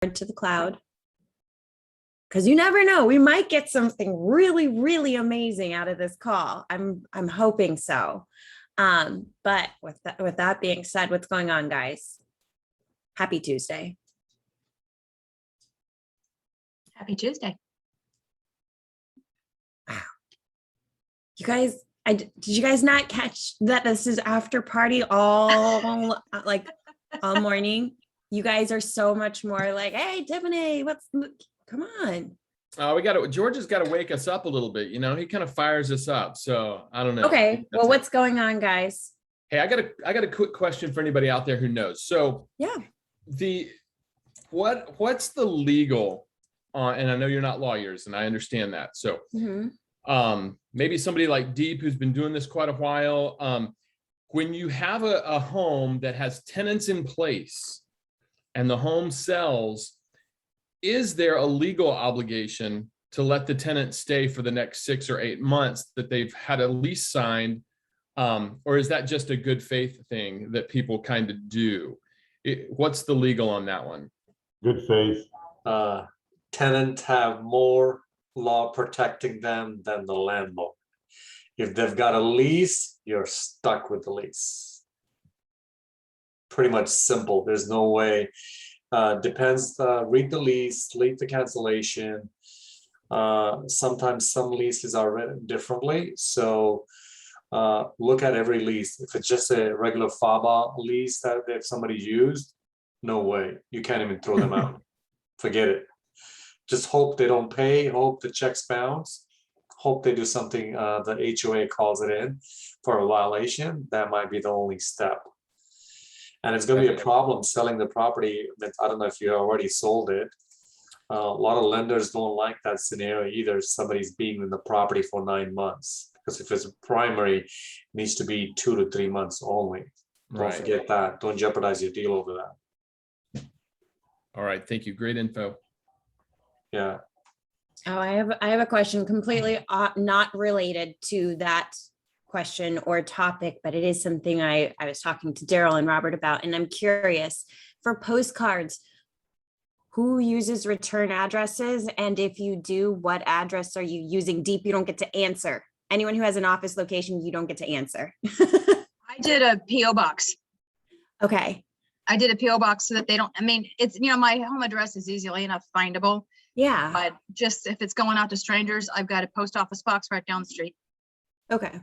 to the cloud. Because you never know, we might get something really, really amazing out of this call. I'm hoping so. But with that being said, what's going on, guys? Happy Tuesday. Happy Tuesday. Wow. You guys, did you guys not catch that this is after party all morning? You guys are so much more like, hey, Tiffany, come on. George has got to wake us up a little bit. You know, he kind of fires us up. So I don't know. Okay. Well, what's going on, guys? Hey, I got a quick question for anybody out there who knows. So yeah, what's the legal and I know you're not lawyers and I understand that. So maybe somebody like Deep who's been doing this quite a while. When you have a home that has tenants in place and the home sells, is there a legal obligation to let the tenant stay for the next 6 or 8 months that they've had a lease signed? Or is that just a good faith thing that people kind of do? What's the legal on that one? Good faith. Tenants have more law protecting them than the landlord. If they've got a lease, you're stuck with the lease. Pretty much simple. There's no way. Depends, read the lease, read the cancellation. Sometimes some leases are written differently. So look at every lease. If it's just a regular FABA lease that if somebody used, no way. You can't even throw them out. Forget it. Just hope they don't pay, hope the checks bounce, hope they do something, the HOA calls it in for a violation. That might be the only step. And it's going to be a problem selling the property. I don't know if you already sold it. A lot of lenders don't like that scenario either. Somebody's being in the property for 9 months. Because if it's a primary, it needs to be 2 to 3 months only. Don't forget that. Don't jeopardize your deal over that. All right. Thank you. Great info. Yeah. Oh, I have a question completely not related to that question or topic, but it is something I was talking to Daryl and Robert about, and I'm curious. For postcards, who uses return addresses? And if you do, what address are you using? Deep, you don't get to answer. Anyone who has an office location, you don't get to answer. I did a PO box. Okay. I did a PO box so that they don't, I mean, it's, my home address is easily enough findable. Yeah. But just if it's going out to strangers, I've got a post office box right down the street. Okay.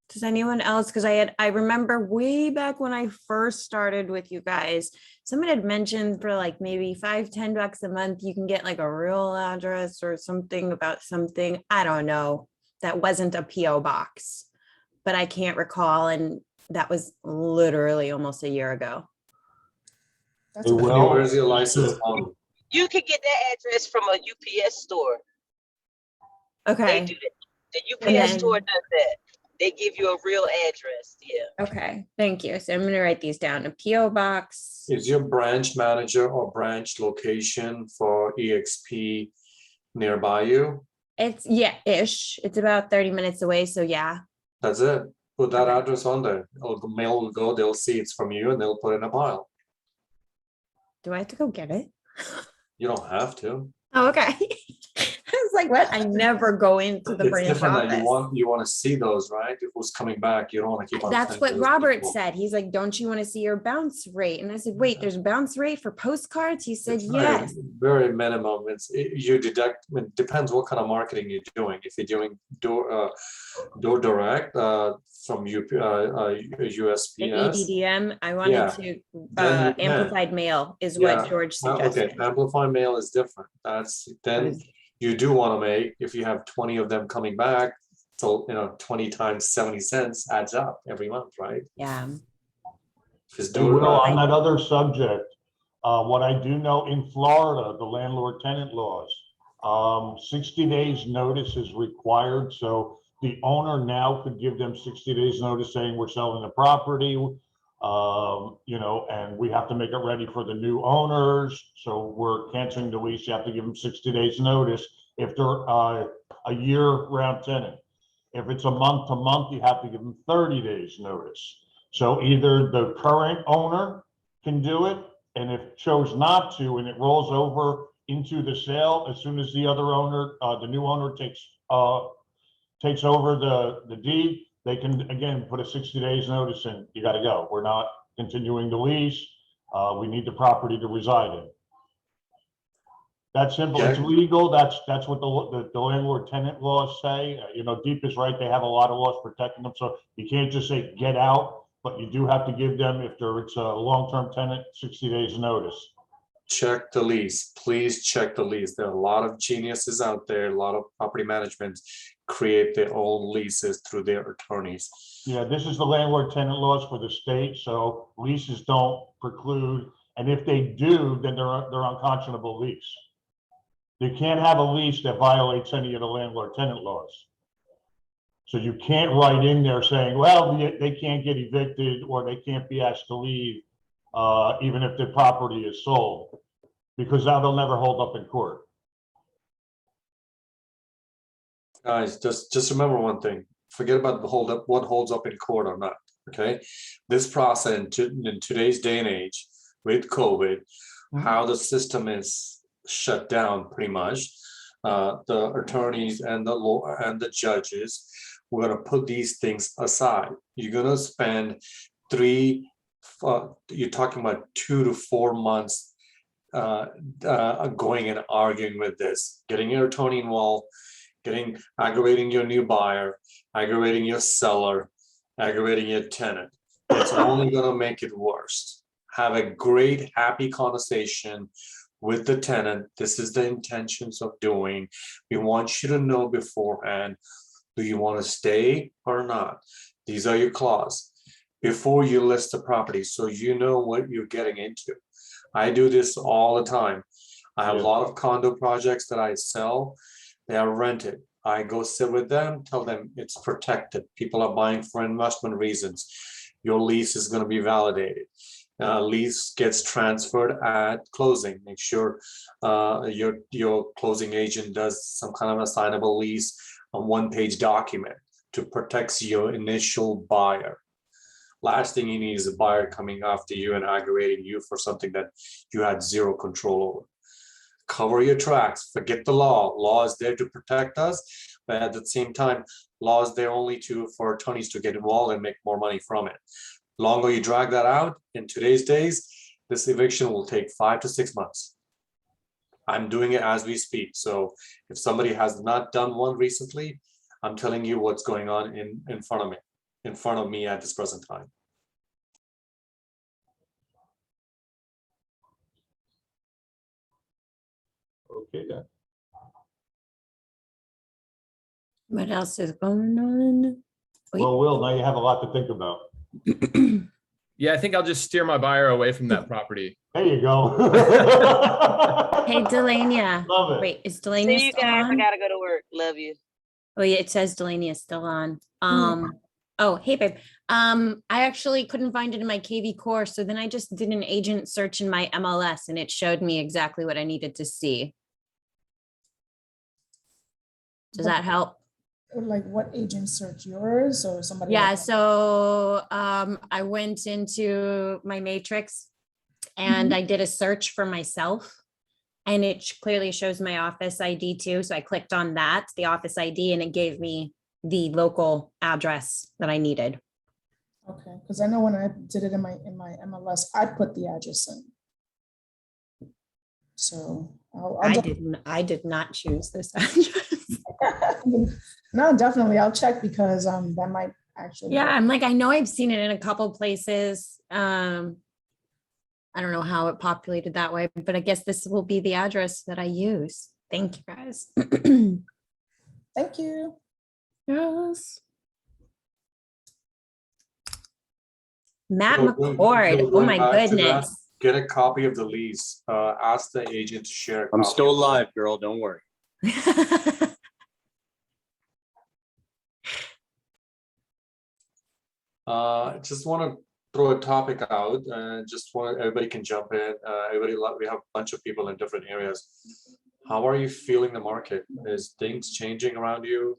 Does anyone else? Because I remember way back when I first started with you guys, someone had mentioned for like maybe $5-10 a month, you can get like a real address or something about something. I don't know. That wasn't a PO box, but I can't recall. And that was literally almost a year ago. Hey, well, Where's your license on? You can get that address from a UPS store. Okay. They do that. The UPS store does that. They give you a real address. Yeah. Okay. Thank you. So I'm going to write these down. A PO box. Is your branch manager or branch location for EXP nearby you? It's ish. It's about 30 minutes away. So yeah. That's it. Put that address on there. The mail will go, they'll see it's from you and they'll put it in a pile. Do I have to go get it? You don't have to. Oh, okay. I was like, what? I never go into the branch It's different office. that you want to see those, right? Who's coming back? You don't want to keep on. That's what sending Robert people. said. He's like, don't you want to see your bounce rate? And I said, wait, there's a bounce rate for postcards? He said, It's yes. very minimum. You deduct. It depends what kind of marketing you're doing. If you're doing door direct from USPS, EDDM. I wanted to amplified mail is what George suggested. Okay, amplified mail is different. Then you do want to make, if you have 20 of them coming back, so 20 times 70 cents adds up every month, right? Yeah. On that other subject, what I do know in Florida, the landlord-tenant laws, 60 days notice is required. So the owner now could give them 60 days notice saying we're selling the property, and we have to make it ready for the new owners. So we're canceling the lease. You have to give them 60 days notice if they're a year-round tenant. If it's a month-to-month, you have to give them 30 days notice. So either the current owner can do it and if chose not to, and it rolls over into the sale, as soon as the other owner, the new owner takes over the deed, they can, again, put a 60 days notice in, you gotta go. We're not continuing the lease. We need the property to reside in. That's simple. It's Okay. legal. That's what the landlord tenant laws say. You know, Deep is right. They have a lot of laws protecting them. So you can't just say get out, but you do have to give them, if it's a long-term tenant, 60 days notice. Check the lease. Please check the lease. There are a lot of geniuses out there, a lot of property management create their own leases through their attorneys. Yeah, this is the landlord tenant laws for the state. So leases don't preclude. And if they do, then they're unconscionable lease. You can't have a lease that violates any of the landlord tenant laws. So you can't write in there saying, well, they can't get evicted or they can't be asked to leave, even if the property is sold, because that'll never hold up in court. Guys, just remember one thing. Forget about the hold up, what holds up in court or not. Okay, this process in today's day and age with COVID, how the system is shut down pretty much. The attorneys and the law and the judges, we're gonna put these things aside. You're gonna spend you're talking about 2 to 4 months going and arguing with this, getting your attorney involved, aggravating your new buyer, aggravating your seller, aggravating your tenant. It's only gonna make it worse. Have a great, happy conversation with the tenant. This is the intentions of doing. We want you to know beforehand, do you want to stay or not? These are your clauses before you list the property, so you know what you're getting into. I do this all the time. I have a lot of condo projects that I sell. They are rented. I go sit with them, tell them it's protected. People are buying for investment reasons. Your lease is going to be validated. Lease gets transferred at closing. Make sure your closing agent does some kind of assignable lease, a one-page document to protect your initial buyer. Last thing you need is a buyer coming after you and aggravating you for something that you had zero control over. Cover your tracks. Forget the law. Law is there to protect us, but at the same time, law is there only for attorneys to get involved and make more money from it. Longer you drag that out, in today's days, this eviction will take 5 to 6 months. I'm doing it as we speak. So if somebody has not done one recently, I'm telling you what's going on in front of me at this present time. Okay, then. What else is going on? Wait. Well, Will, now you have a lot to think about. Yeah, I think I'll just steer my buyer away from that property. There you go. Hey, Delania. Love it. Wait, is Delania See you still guys. I on? gotta go to work. Love you. Oh, yeah, it says Delania is still on. Oh, hey, babe. I actually couldn't find it in my KV core, so then I just did an agent search in my MLS and it showed me exactly what I needed to see. Does that help? Like what agent search, yours or somebody? Yeah, else? so I went into my matrix and I did a search for myself and it clearly shows my office ID too. So I clicked on that, the office ID, and it gave me the local address that I needed. Okay, because I know when I did it in my MLS, I put the address in. So I did not choose this address. No, definitely. I'll check because that might actually. Yeah, I'm like, I know I've seen it in a couple places. I don't know how it populated that way, but I guess this will be the address that I use. Thank you, guys. Thank you. Yes. Matt So, McCord. Oh going my back to that, goodness. Get a copy of the lease. Ask the agent to share. a I'm copy. still alive, girl. Don't worry. Just want to throw a topic out. Just want everybody can jump in. We have a bunch of people in different areas. How are you feeling the market? Is things changing around you?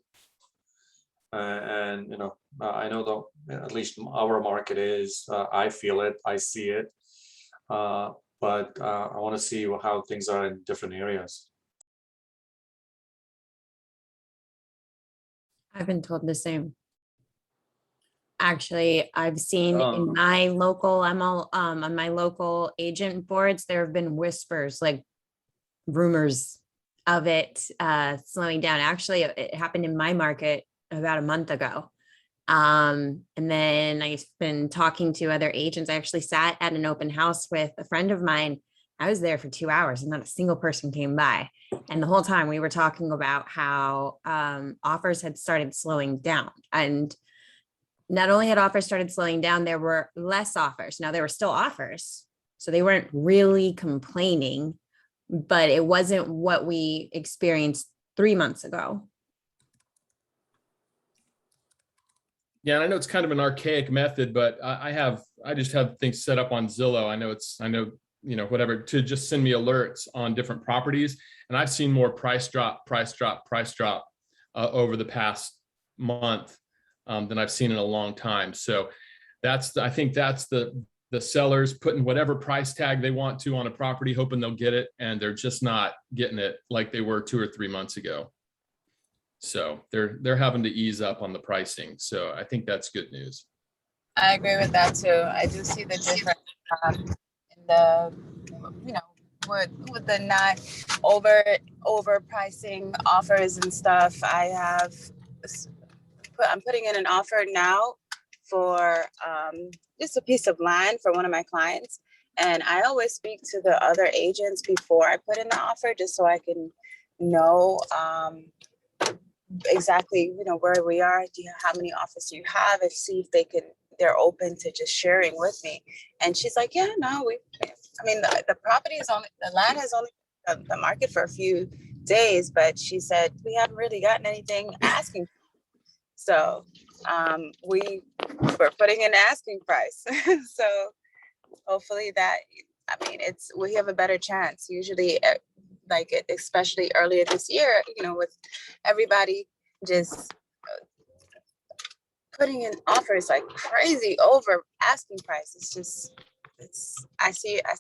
And I know at least our market is. I feel it. I see it. but I want to see how things are in different areas. I've been told the same. Actually, I've seen in Oh. my local on my local agent boards, there have been whispers, like rumors of it slowing down. Actually, it happened in my market about a month ago. And then I've been talking to other agents. I actually sat at an open house with a friend of mine. I was there for 2 hours and not a single person came by. And the whole time we were talking about how offers had started slowing down. And not only had offers started slowing down, there were less offers. Now there were still offers. So they weren't really complaining, but it wasn't what we experienced 3 months ago. Yeah, and I know it's kind of an archaic method, but I just have things set up on Zillow. I know, whatever, to just send me alerts on different properties. And I've seen more price drop over the past month than I've seen in a long time. So I think that's the sellers putting whatever price tag they want to on a property, hoping they'll get it, and they're just not getting it like they were 2 or 3 months ago. So they're having to ease up on the pricing. So I think that's good news. I agree with that too. I do see the difference in the, with the not overpricing offers and stuff. I'm putting in an offer now for just a piece of land for one of my clients. And I always speak to the other agents before I put in the offer, just so I can know exactly, where we are. How many offers do you have? And see if they're open to just sharing with me. And she's like, yeah, no, the property is only, the land has only the market for a few days, but she said, we haven't really gotten anything asking. So we're putting an asking price. So hopefully we have a better chance. Usually, especially earlier this year, with everybody just putting in offers like crazy over asking price. I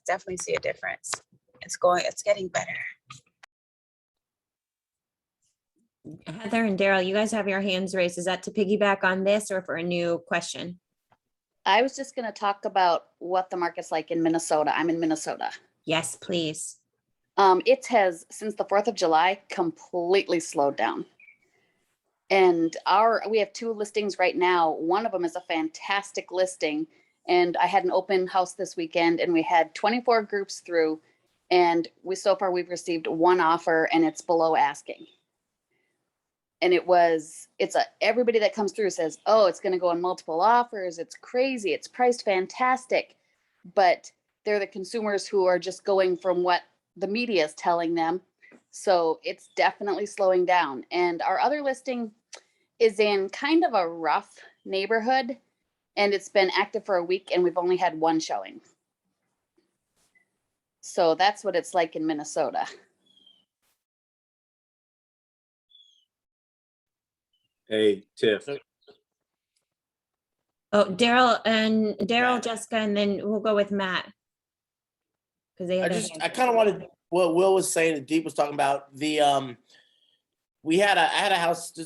definitely see a difference. It's getting better. Heather and Daryl, you guys have your hands raised. Is that to piggyback on this or for a new question? I was just going to talk about what the market's like in Minnesota. I'm in Minnesota. Yes, please. It has, since the 4th of July, completely slowed down. And we have 2 listings right now. One of them is a fantastic listing. And I had an open house this weekend and we had 24 groups through. And so far we've received 1 offer and it's below asking. And everybody that comes through says, oh, it's going to go on multiple offers. It's crazy. It's priced fantastic. But they're the consumers who are just going from what the media is telling them. So it's definitely slowing down. And our other listing is in kind of a rough neighborhood. And it's been active for a week and we've only had 1 showing. So that's what it's like in Minnesota. Hey, Tiff. Oh, Daryl, Jessica, and then we'll go with Matt. Because I kind of wanted what Will was saying and Deep was talking about. I had a house,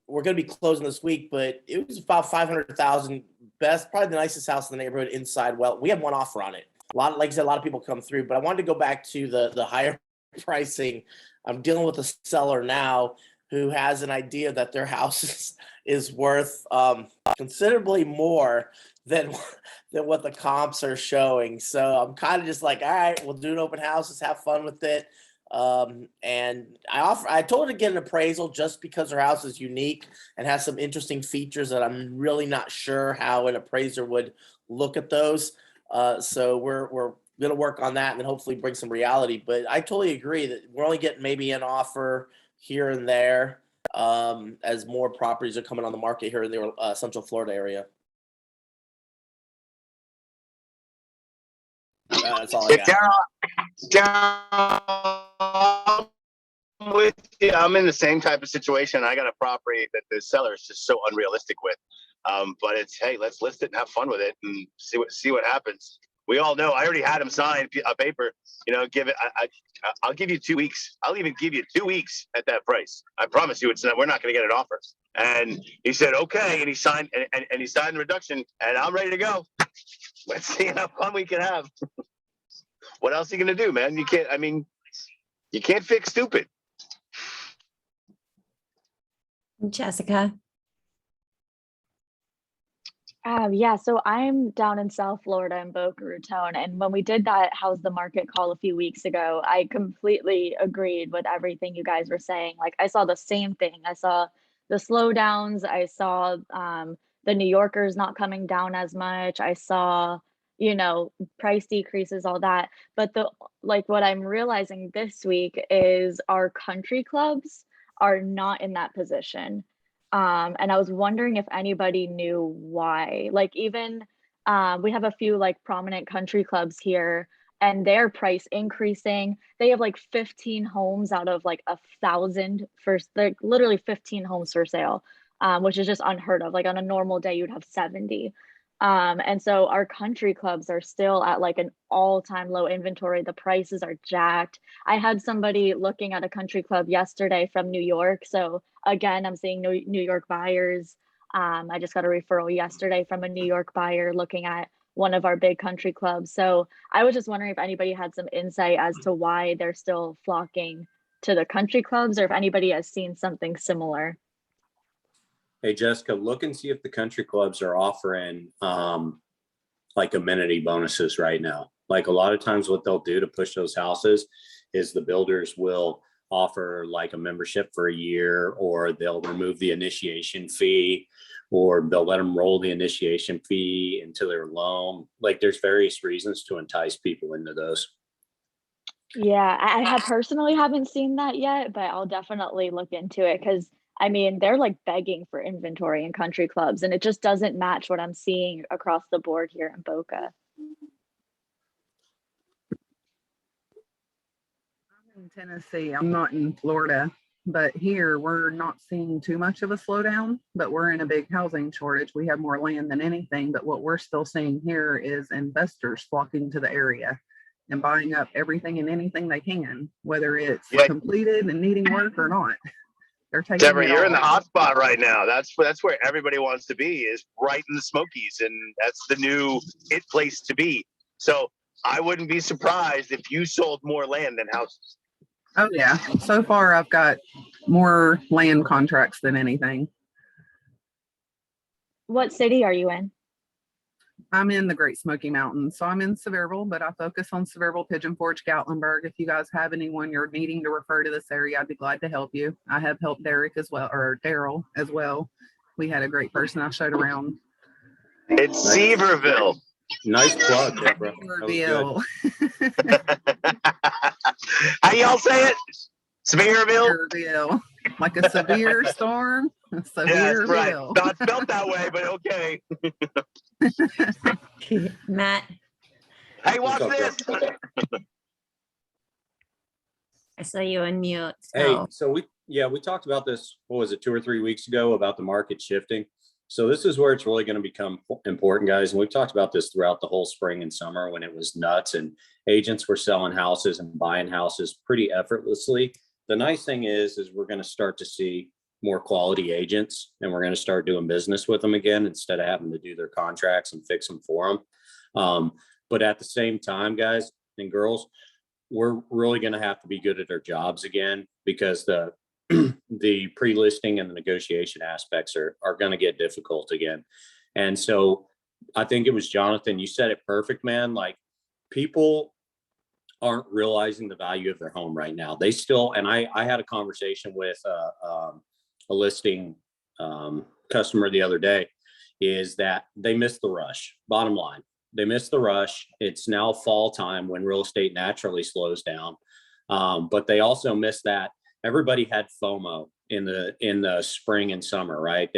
we're going to be closing this week, but it was about 500,000. Probably the nicest house in the neighborhood inside. Well, we had 1 offer on it. Like I said, a lot of people come through, but I wanted to go back to the higher pricing. I'm dealing with a seller now who has an idea that their house is worth considerably more than what the comps are showing. So I'm kind of just like, all right, we'll do an open house. Let's have fun with it. And I told her to get an appraisal just because her house is unique and has some interesting features that I'm really not sure how an appraiser would look at those. So we're going to work on that and then hopefully bring some reality. But I totally agree that we're only getting maybe an offer here and there as more properties are coming on the market here in the Central Florida area. That's all I got. I'm with you. I'm in the same type of situation. I got a property that the seller is just so unrealistic with. But it's, hey, let's list it and have fun with it and see what happens. We all know. I already had him sign a paper. You know, give it. I'll give you 2 weeks. I'll even give you 2 weeks at that price. I promise you, it's not. We're not going to get an offer. And he said, okay, and he signed and he signed the reduction, and I'm ready to go. Let's see how fun we can have. What else are you going to do, man? You can't. I mean, you can't fix stupid. Jessica. Yeah, so I'm down in South Florida in Boca Raton, and when we did that How's the Market call a few weeks ago, I completely agreed with everything you guys were saying. Like, I saw the same thing. I saw the slowdowns. I saw the New Yorkers not coming down as much. I saw, you know, price decreases, all that. But what I'm realizing this week is our country clubs are not in that position. And I was wondering if anybody knew why. Like, even we have a few like prominent country clubs here, and their price increasing. They have like 15 homes out of like 1,000 for like literally 15 homes for sale, which is just unheard of. Like on a normal day, you'd have 70. And so our country clubs are still at like an all-time low inventory. The prices are jacked. I had somebody looking at a country club yesterday from New York. So again, I'm seeing New York buyers. I just got a referral yesterday from a New York buyer looking at one of our big country clubs. So I was just wondering if anybody had some insight as to why they're still flocking to the country clubs, or if anybody has seen something similar. Hey, Jessica, look and see if the country clubs are offering like amenity bonuses right now. Like a lot of times what they'll do to push those houses is the builders will offer like a membership for a year, or they'll remove the initiation fee, or they'll let them roll the initiation fee into their loan. Like there's various reasons to entice people into those. Yeah, I personally haven't seen that yet, but I'll definitely look into it, because I mean, they're like begging for inventory in country clubs, and it just doesn't match what I'm seeing across the board here in Boca. I'm in Tennessee. I'm not in Florida, but here we're not seeing too much of a slowdown, but we're in a big housing shortage. We have more land than anything, but what we're still seeing here is investors flocking to the area and buying up everything and anything they can, whether it's completed and needing work or not. They're taking Deborah, you're in the hot spot right now. That's where everybody wants to be, is right in the Smokies, and that's the new it place to be. So I wouldn't be surprised if you sold more land than houses. Oh yeah, so far I've got more land contracts than anything. What city are you in? I'm in the Great Smoky Mountains, so I'm in Sevierville, but I focus on Sevierville, Pigeon Forge, Gatlinburg. If you guys have anyone you're needing to refer to this area, I'd be glad to help you. I have helped Derek as well, or Daryl as well. We had a great person I showed around. It's Sevierville. Nice plug, Deborah. Sevierville. How y'all say it? Sevierville? Sevierville. Like a severe storm. Sevierville. Right. Not spelled that way, but okay. Matt. Hey, watch this. I saw you on mute. Hey, so we talked about this, what was it, 2 or 3 weeks ago, about the market shifting. So this is where it's really going to become important, guys. And we've talked about this throughout the whole spring and summer when it was nuts and agents were selling houses and buying houses pretty effortlessly. The nice thing is we're going to start to see more quality agents, and we're going to start doing business with them again instead of having to do their contracts and fix them for them. But at the same time, guys and girls, we're really going to have to be good at our jobs again, because the pre-listing and the negotiation aspects are going to get difficult again. And so I think it was Jonathan, you said it perfect, man. Like, people aren't realizing the value of their home right now. They still, and I had a conversation with a listing customer the other day, is that they missed the rush. Bottom line, they missed the rush. It's now fall time when real estate naturally slows down. But they also missed that everybody had FOMO in the spring and summer, right?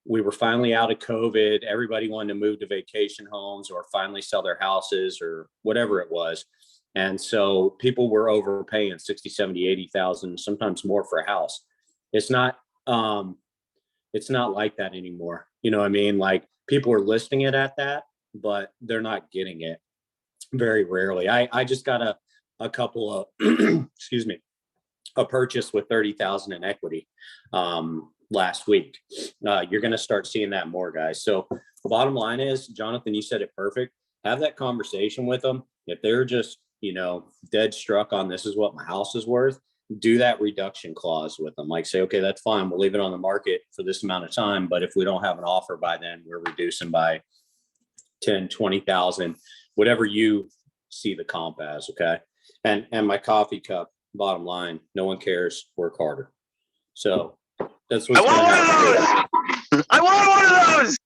We were finally out of COVID. Everybody wanted to move to vacation homes or finally sell their houses or whatever it was. And so people were overpaying 60, 70, 80,000, sometimes more for a house. It's not like that anymore. You know what I mean? Like, people are listing it at that, but they're not getting it. very rarely. I just got a couple of, excuse me, a purchase with 30,000 in equity last week. You're going to start seeing that more, guys. So the bottom line is, Jonathan, you said it perfect. Have that conversation with them. If they're just, dead struck on this is what my house is worth, do that reduction clause with them. Like say, okay, that's fine. We'll leave it on the market for this amount of time. But if we don't have an offer by then, we're reducing by 10, 20,000, whatever you see the comp as. Okay. And my coffee cup, bottom line, no one cares, work harder. So that's what's going to happen. I want one of those.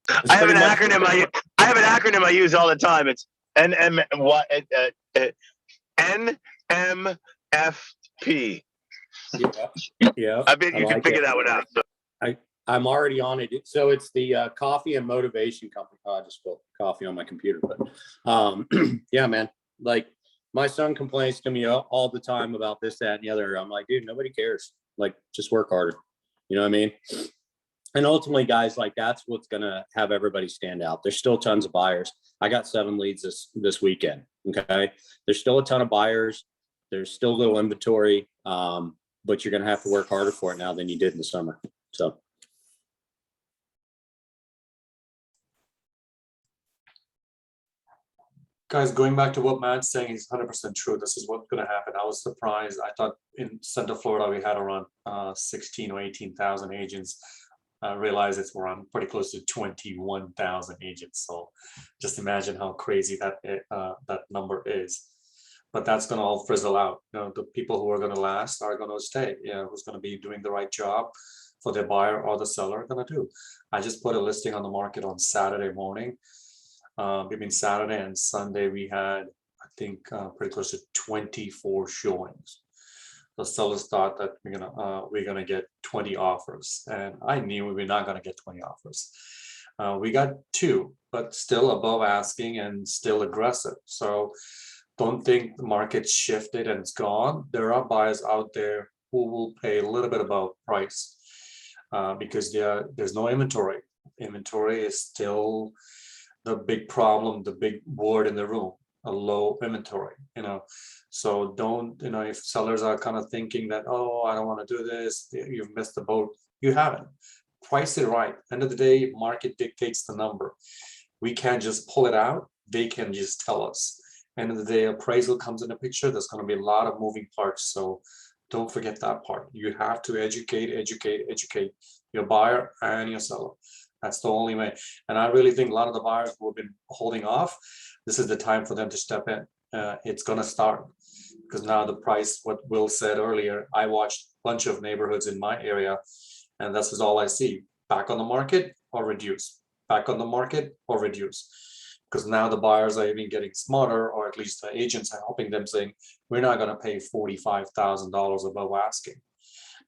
I have an acronym. I have an acronym I use all the time. It's NMFP. Yeah. I bet you can figure that one out. I'm already on it. So it's the coffee and motivation company. Oh, I just spilled coffee on my computer, but yeah, man. Like my son complains to me all the time about this, that, and the other. I'm like, dude, nobody cares. Like, just work harder. You know what I mean? And ultimately, guys, like that's what's gonna have everybody stand out. There's still tons of buyers. I got 7 leads this weekend. Okay, there's still a ton of buyers. There's still little inventory, but you're gonna have to work harder for it now than you did in the summer. So. Guys, going back to what Matt's saying is 100% true. This is what's going to happen. I was surprised. I thought in Central Florida we had around 16 or 18,000 agents. I realized it's around pretty close to 21,000 agents. So just imagine how crazy that number is. But that's going to all frizzle out. The people who are going to last are going to stay. Who's going to be doing the right job for their buyer or the seller are going to do. I just put a listing on the market on Saturday morning. Between Saturday and Sunday, we had, I think, pretty close to 24 showings. The sellers thought that we're gonna get 20 offers, and I knew we were not gonna get 20 offers. We got 2, but still above asking and still aggressive. So don't think the market shifted and it's gone. There are buyers out there who will pay a little bit above price because there's no inventory. Inventory is still the big problem, the big word in the room, a low inventory, So don't, if sellers are kind of thinking that, oh, I don't want to do this, you've missed the boat. You haven't. Price it right. End of the day, market dictates the number. We can't just pull it out. They can just tell us. End of the day, appraisal comes in the picture. There's going to be a lot of moving parts. So don't forget that part. You have to educate your buyer and your seller. That's the only way. And I really think a lot of the buyers who have been holding off, this is the time for them to step in. It's going to start because now the price, what Will said earlier, I watched a bunch of neighborhoods in my area, and this is all I see. Back on the market or reduce. Back on the market or reduce. Because now the buyers are even getting smarter, or at least the agents are helping them saying, we're not going to pay $45,000 above asking.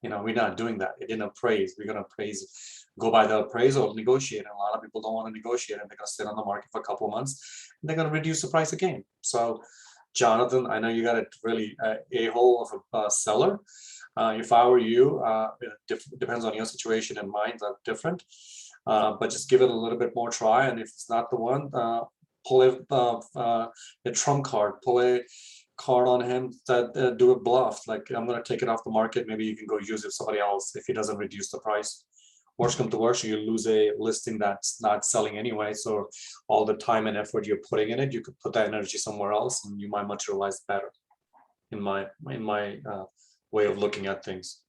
We're not doing that. It didn't appraise. We're going to appraise. Go by the appraisal, negotiate. And a lot of people don't want to negotiate, and they're going to sit on the market for a couple of months, and they're going to reduce the price again. So, Jonathan, I know you got a really a-hole of a seller. If I were you, it depends on your situation, and mine are different. But just give it a little bit more try, and if it's not the one, pull a trump card, pull a card on him that do a bluff. Like, I'm going to take it off the market. Maybe you can go use it somebody else if he doesn't reduce the price. Worst come to worst, you lose a listing that's not selling anyway. So all the time and effort you're putting in it, you could put that energy somewhere else, and you might materialize better. In my way of looking at things.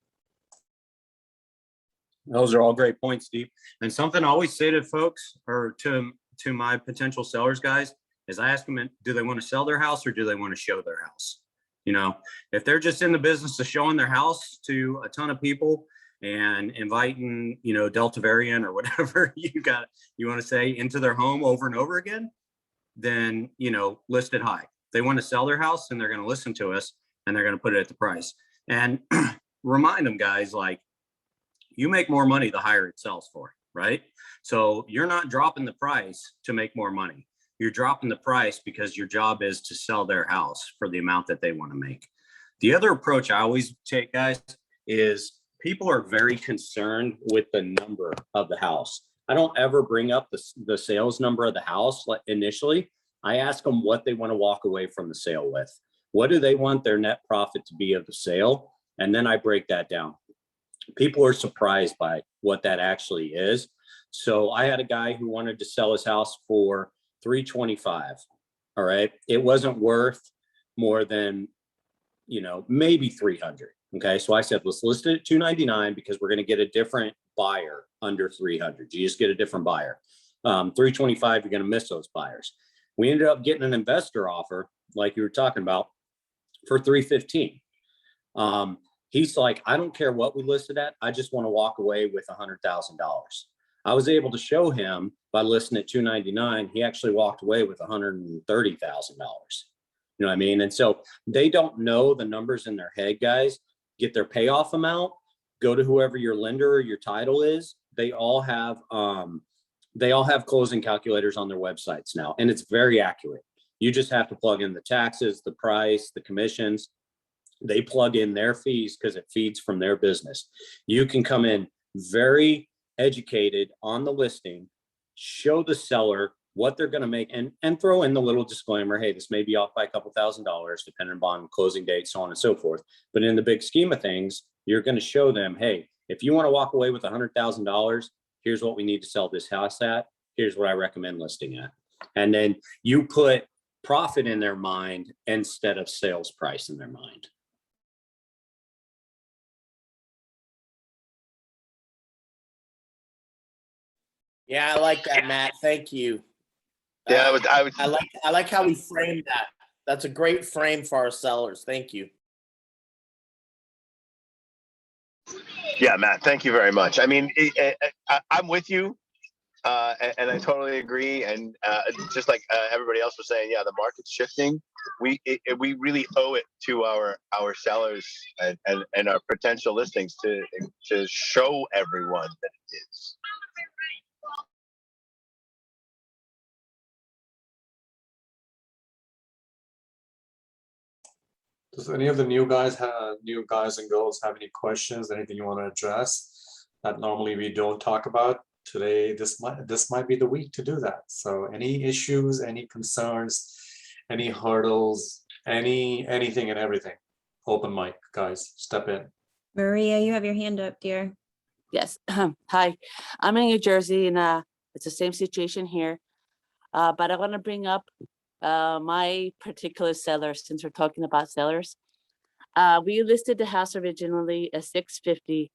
Those are all great points, Steve. And something I always say to folks, or to my potential sellers, guys, is I ask them, do they want to sell their house or do they want to show their house? If they're just in the business of showing their house to a ton of people and inviting, Delta variant or whatever you want to say into their home over and over again, then, list it high. If they want to sell their house, and they're going to listen to us, and they're going to put it at the price. And remind them, guys, like, you make more money the higher it sells for, right? So you're not dropping the price to make more money. You're dropping the price because your job is to sell their house for the amount that they want to make. The other approach I always take, guys, is people are very concerned with the number of the house. I don't ever bring up the sales number of the house initially. I ask them what they want to walk away from the sale with. What do they want their net profit to be of the sale? And then I break that down. People are surprised by what that actually is. So I had a guy who wanted to sell his house for $325. All right. It wasn't worth more than, maybe 300. Okay. So I said, let's list it at 299 because we're going to get a different buyer under 300. You just get a different buyer. 325, you're going to miss those buyers. We ended up getting an investor offer, like you were talking about, for 315. He's like, I don't care what we listed at. I just want to walk away with $100,000. I was able to show him by listing at 299. He actually walked away with $130,000. You know what I mean? And so they don't know the numbers in their head, guys. Get their payoff amount, go to whoever your lender or your title is. They all have closing calculators on their websites now, and it's very accurate. You just have to plug in the taxes, the price, the commissions. They plug in their fees because it feeds from their business. You can come in very educated on the listing, show the seller what they're going to make, and throw in the little disclaimer, hey, this may be off by a couple $1,000s depending upon closing date, so on and so forth. But in the big scheme of things, you're going to show them, hey, if you want to walk away with $100,000, here's what we need to sell this house at. Here's what I recommend listing at. And then you put profit in their mind instead of sales price in their mind. Yeah, I like that, Matt. Thank you. Yeah, I like how we framed that. That's a great frame for our sellers. Thank you. Yeah, Matt, thank you very much. I mean, I'm with you, and I totally agree. And just like everybody else was saying, yeah, the market's shifting. We really owe it to our sellers and our potential listings to show everyone that it is. Does any of the new guys and girls have any questions? Anything you want to address that normally we don't talk about? Today, this might be the week to do that. So, any issues, any concerns, any hurdles, anything and everything. Open mic, guys. Step in. Maria, you have your hand up, dear. Yes. Hi, I'm in New Jersey, and it's the same situation here. But I want to bring up my particular seller, since we're talking about sellers. We listed the house originally at $650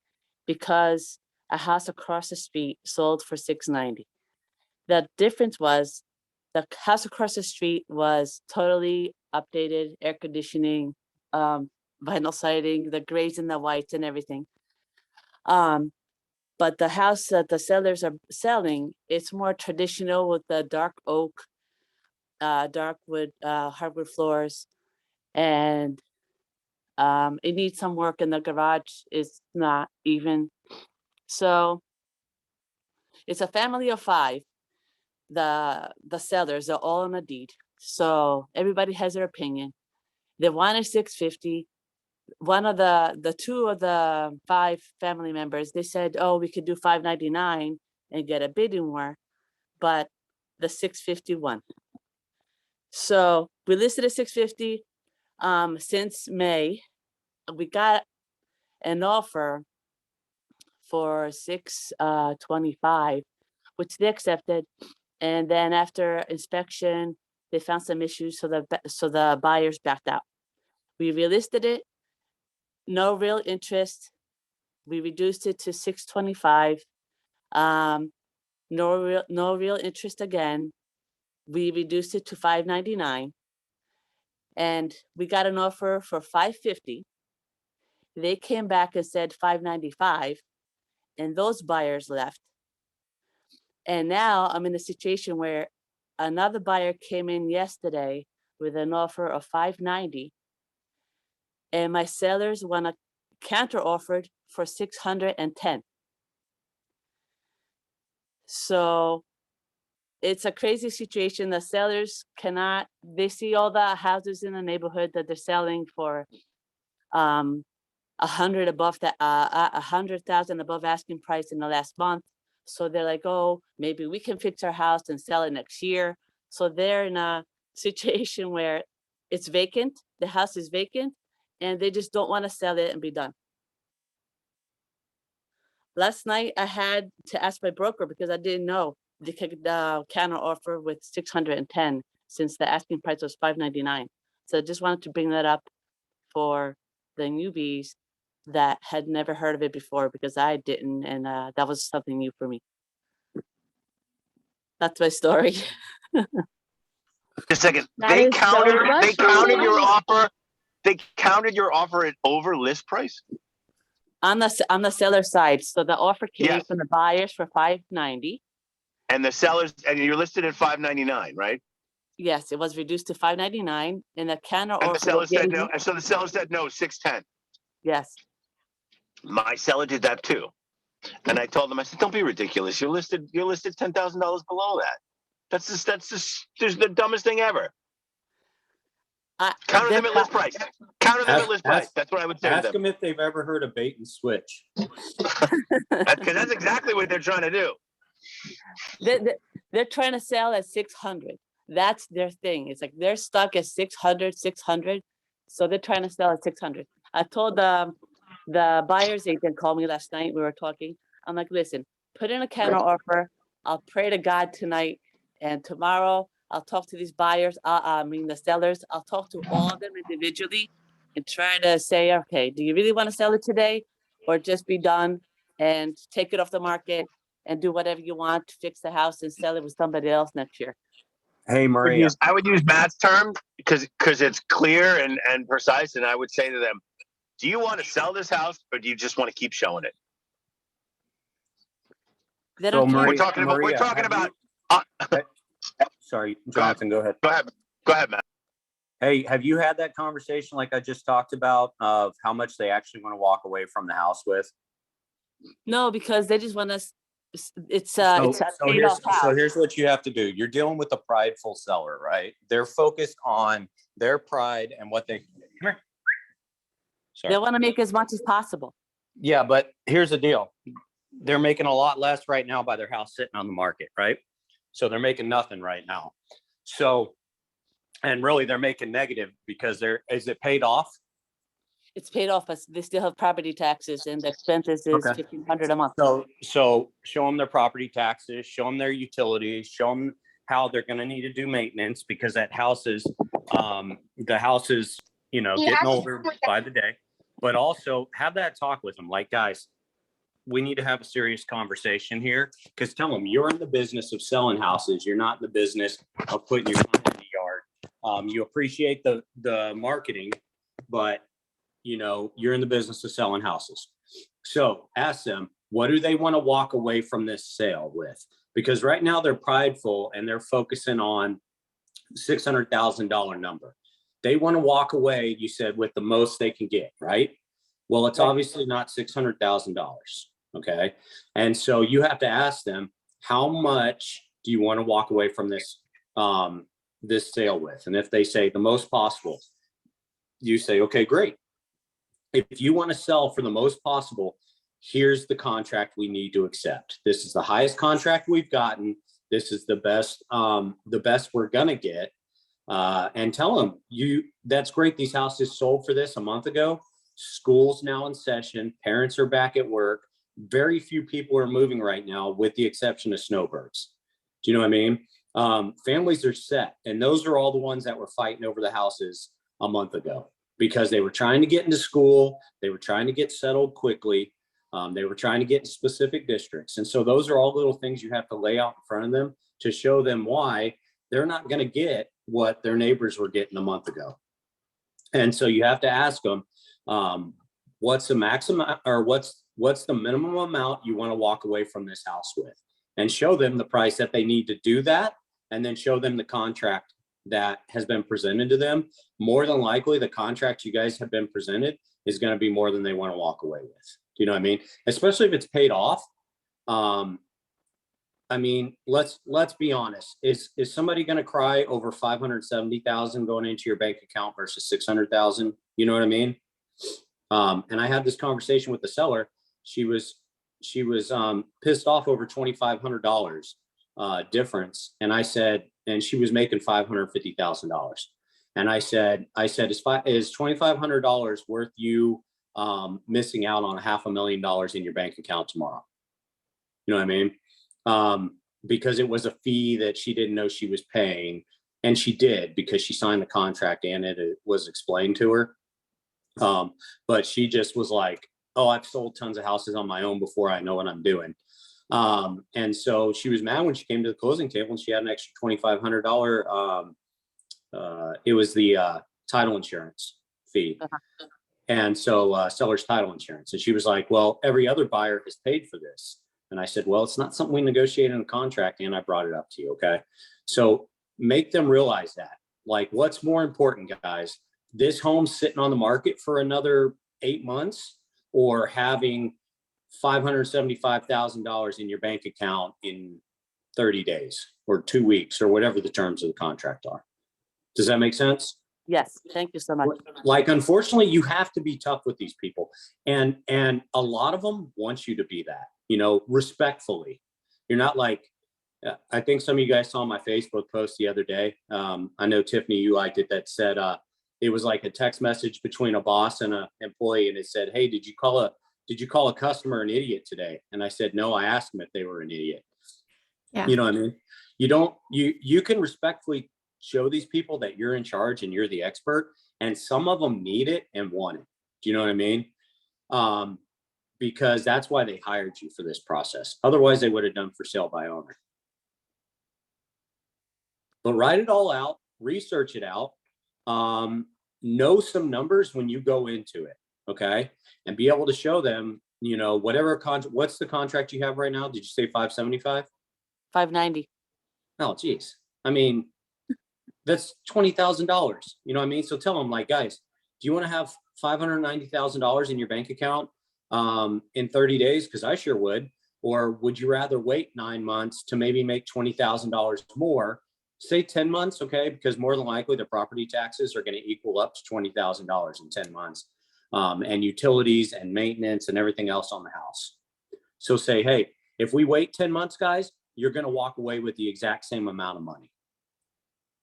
because a house across the street sold for $690. The difference was the house across the street was totally updated, air conditioning, vinyl siding, the grays and the whites and everything. But the house that the sellers are selling, it's more traditional with the dark oak, dark wood, hardwood floors, and it needs some work in the garage. It's not even. So it's a family of 5. The sellers are all on a deed. So everybody has their opinion. They wanted $650. One of the 2 of the 5 family members, they said, oh, we could do $599 and get a bidding war, but the $650 won. So we listed at $650. Since May, we got an offer for $625, which they accepted. And then after inspection, they found some issues, so the buyers backed out. We relisted it, no real interest. We reduced it to $625. No real interest again. We reduced it to $599, and we got an offer for $550. They came back and said $595, and those buyers left. And now I'm in a situation where another buyer came in yesterday with an offer of $590, and my sellers want to counter offered for $610. So it's a crazy situation. The sellers cannot, they see all the houses in the neighborhood that they're selling for 100 above that, 100,000 above asking price in the last month, So they're like, oh, maybe we can fix our house and sell it next year. So they're in a situation where it's vacant, the house is vacant, and they just don't want to sell it and be done. Last night I had to ask my broker because I didn't know they could counter offer with 610 since the asking price was 599. So I just wanted to bring that up for the newbies that had never heard of it before, because I didn't, and that was something new for me. That's my story. Just a second. That They is so countered. They countered your frustrating. offer. They countered your offer at over list price. On the seller side, so the offer came Yes. from the buyers for 590. And the sellers, and you're listed at 599, right? Yes, it was reduced to 599, and the counter And offer. the seller they said gave no. me- And so the seller said no, 610. Yes. My seller did that too. And I told them, I said, don't be ridiculous. You're listed $10,000 below that. That's the dumbest thing ever. Counter them at list price. Counter them at list price. That's what I would say to Ask them. them if they've ever heard of bait and switch. Because that's exactly what they're trying to do. They're trying to sell at 600. That's their thing. It's like they're stuck at 600. So they're trying to sell at 600. I told the buyer's agent called me last night. We were talking. I'm like, listen, put in a counter offer. I'll pray to God tonight, and tomorrow I'll talk to these buyers. The sellers. I'll talk to all of them individually and try to say, okay, do you really want to sell it today, or just be done and take it off the market and do whatever you want to fix the house and sell it with somebody else next year? Hey, Maria. I would use Matt's term because it's clear and precise. And I would say to them, do you want to sell this house or do you just want to keep showing it? So Maria, we're talking about. Sorry, Jonathan, go ahead. Go ahead, Matt. Hey, have you had that conversation like I just talked about of how much they actually want to walk away from the house with? No, because they just want to. It's So paid off house. here's what you have to do. You're dealing with a prideful seller, right? They're focused on their pride and what they. Come here. Sorry. They want to make as much as possible. Yeah, but here's the deal. They're making a lot less right now by their house sitting on the market, right? So they're making nothing right now. So, and really they're making negative because is it paid off? It's paid off, but they still have property taxes, and the expenses is Okay. $1,500 a month. So show them their property taxes, show them their utilities, show them how they're going to need to do maintenance, because the house is, getting older by the day. But also have that talk with them. Like, guys, we need to have a serious conversation here, because tell them you're in the business of selling houses. You're not in the business of putting your money in the yard. You appreciate the marketing, but you're in the business of selling houses. So ask them, what do they want to walk away from this sale with? Because right now they're prideful and they're focusing on $600,000 number. They want to walk away, you said, with the most they can get, right? Well, it's obviously not $600,000. Okay. And so you have to ask them, how much do you want to walk away from this sale with? And if they say the most possible, you say, okay, great. If you want to sell for the most possible, here's the contract we need to accept. This is the highest contract we've gotten. This is the best we're gonna get. And tell them, that's great. These houses sold for this a month ago. School's now in session. Parents are back at work. Very few people are moving right now, with the exception of snowbirds. Do you know what I mean? Families are set. And those are all the ones that were fighting over the houses a month ago, because they were trying to get into school. They were trying to get settled quickly. They were trying to get in specific districts. And so those are all little things you have to lay out in front of them to show them why they're not going to get what their neighbors were getting a month ago. And so you have to ask them, what's the maximum, or what's the minimum amount you want to walk away from this house with, and show them the price that they need to do that. And then show them the contract that has been presented to them. More than likely, the contract you guys have been presented is going to be more than they want to walk away with. Do you know what I mean? Especially if it's paid off. I mean, let's be honest. Is somebody going to cry over $570,000 going into your bank account versus $600,000? You know what I mean? And I had this conversation with the seller. She was pissed off over $2,500 difference. And I said, and she was making $550,000. And I said, is $2,500 worth you missing out on $500,000 in your bank account tomorrow? You know what I mean? Because it was a fee that she didn't know she was paying. And she did, because she signed the contract and it was explained to her. But she just was like, oh, I've sold tons of houses on my own before, I know what I'm doing. And so she was mad when she came to the closing table and she had an extra $2,500. It was the title insurance fee. And so seller's title insurance. And she was like, well, every other buyer has paid for this. And I said, well, it's not something we negotiate in a contract. And I brought it up to you. Okay. So make them realize that. Like, what's more important, guys? This home's sitting on the market for another 8 months, or having $575,000 in your bank account in 30 days or 2 weeks or whatever the terms of the contract are. Does that make sense? Yes, thank you so much. Like, unfortunately, you have to be tough with these people. And a lot of them want you to be that, you know, respectfully. You're not like, I think some of you guys saw my Facebook post the other day. I know Tiffany UI did that, said it was like a text message between a boss and an employee. And it said, hey, did you call a customer an idiot today? And I said, no, I asked them if they were an idiot. Yeah. You know what I mean? You can respectfully show these people that you're in charge and you're the expert, and some of them need it and want it. Do you know what I mean? Because that's why they hired you for this process. Otherwise they would have done for sale by owner. But write it all out, research it out, know some numbers when you go into it. Okay. And be able to show them, you know, whatever what's the contract you have right now? Did you say 575? 590. Oh, geez. I mean, that's $20,000. You know what I mean? So tell them, like, guys, do you want to have $590,000 in your bank account in 30 days? Because I sure would. Or would you rather wait 9 months to maybe make $20,000 more? Say 10 months, okay? Because more than likely the property taxes are going to equal up to $20,000 in 10 months. And utilities and maintenance and everything else on the house. So say, hey, if we wait 10 months, guys, you're going to walk away with the exact same amount of money